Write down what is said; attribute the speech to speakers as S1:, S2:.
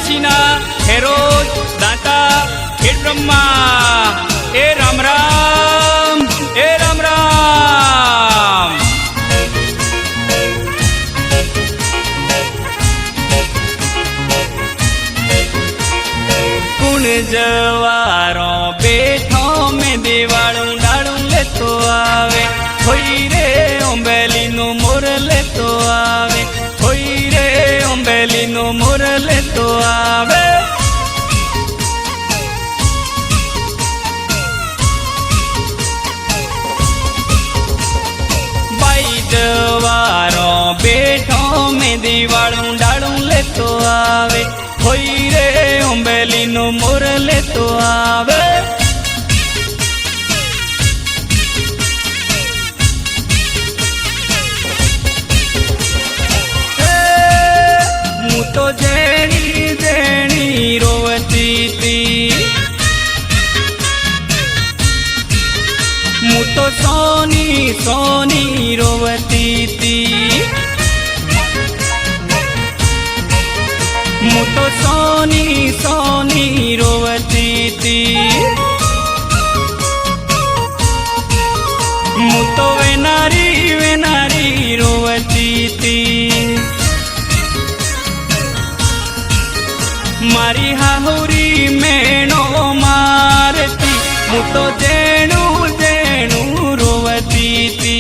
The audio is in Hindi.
S1: काशीना हेरोज दाता खेड ब्रह्मा ए राम राम ए राम राम। कुण जवारो बेठो में दिवाळू डाळू लेतो आवे, होई रे ओंबेली नो मोर लेतो आवे, होई रे ओंबेली नो मोर लेतो आवे। बाई जवारो बेठो में दिवाळू डाळू लेतो आवे, होई रे ओंबेली नो मोर लेतो आवे। तो जेणी जेणी रोवती थी, मु तो सोनी सोनी रोवती थी, मु तो सोनी सोनी रोवती थी, मु तो वेनारी वेनारी रोवती थी। मारी हाहुरी मेणो मारती, मु तो जेणो